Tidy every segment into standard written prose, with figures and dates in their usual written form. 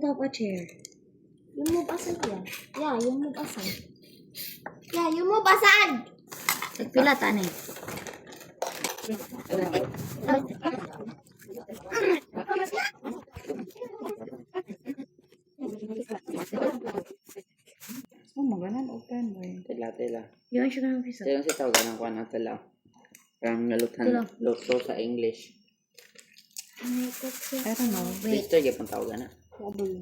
top a chair. You move aside yan. Yeah, you move aside. Yeah, you move aside. Nagpila tanay. Oh, maganan open boy. Tila. Yun siya ng visa. Tila si tawag ng kuwan ang tila. Parang naluthan luto sa English. I don't know. Wait. Sister, yung tawag na. Probably.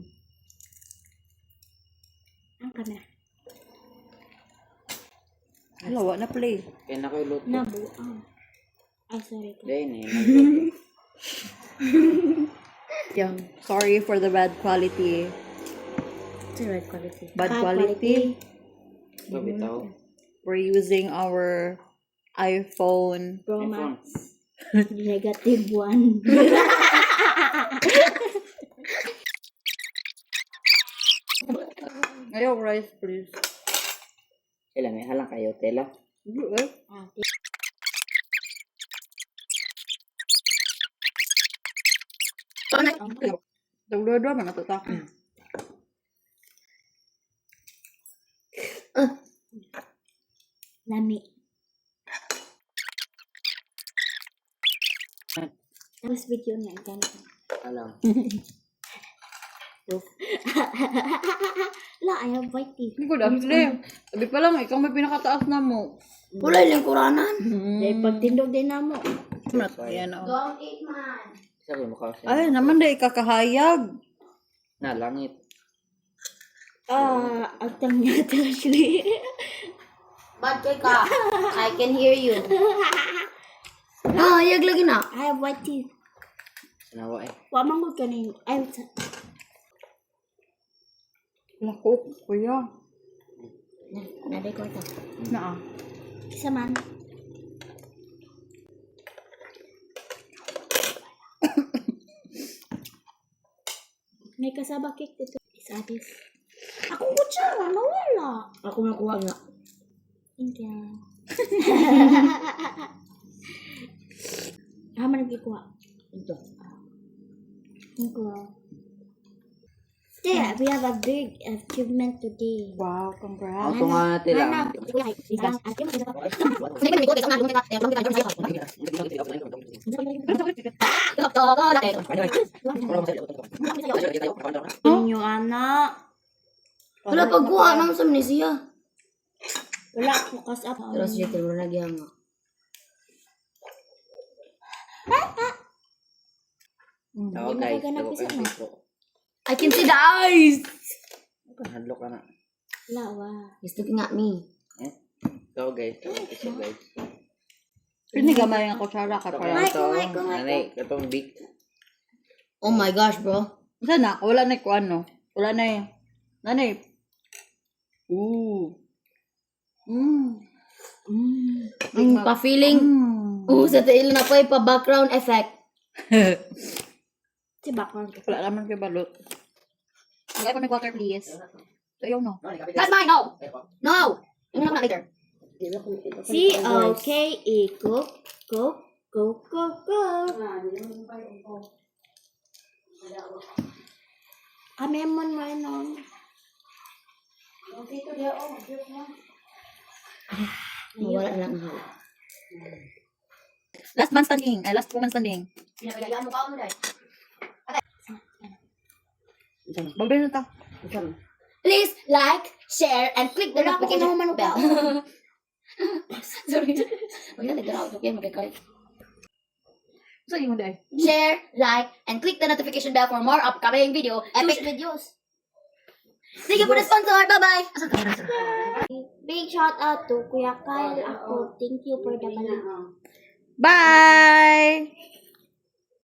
Ang ka na. Hello, what na play? Kaya na kayo luto. Nabuang. Ay, sorry. Dahil nagluto. Yeah. Sorry for the bad quality. It's the right quality. Bad quality. So, bitaw. We're using our iPhone. Pro iPhone. Max. Negative 1. Ayaw, rice, please. Tila, may halang kayo, Tila. Dagdodwa man ito ta. Lami. Tapos video niya. Ang ganda. Alam. La, I have white teeth. Hindi ko dahil. Sabi pa lang, ikaw may pinakataas na mo. Wala yung kuranan. Dahil pagtindog din na mo. Ayan o. Don't eat man. Sabi mo kasi. Ay, naman dahil kakahayag. Na, langit. Agtang niya actually. Bad kay ka. I can hear you. Yag lagi na. I have white teeth. Sanawa eh. Wa manggod ka na yun. Ay, Lako, kuya. naday ko ito. Na Isa man. May kasaba cake dito. Isadis. Ako kutsara, nawala. Ako nakuha nga. Thank you. Man nagikuha. Ito. Thank you. There, we have a big achievement today. Wow, congrats. Ako nga, Tila. Inyo, anak. Wala pagkuha ng samnesia. Wala, focus up. Pero siya tiro lagi nga. Ako guys, ako kayo dito. I can see the eyes. Hadlok ka na. Wala, wa. He's looking at me. So guys, ito guys. Pinigamay ang kutsara ka para. Nanay, katong big. Oh my gosh, bro. Saan na? Wala na yung ano. Wala na yung. Nanay. Ooh. Pa-feeling. Sa tail na pa pa-background effect. Si background. Wala naman kay balot. Mag-ay pa may water, please. So, ayaw no. That's mine, no. No. Yung na later. C-O-K-E. Cook, cook, cook, cook, cook. Kamemon mo yun. Mawala na lang ang hala. Last man standing. Ay, last woman standing. Pinagayaan mo ka mo dahil. Babay na ta. Please like, share, and click the notification bell. Sorry. Huwag na nagdaraw. Yan, magkakalit. Saan yung day? Share, like, and click the notification bell for more upcoming video. Epic videos. Thank you for the sponsor. Bye-bye. Big shout out to Kuya Kyle. Ako, thank you for the banana. Bye!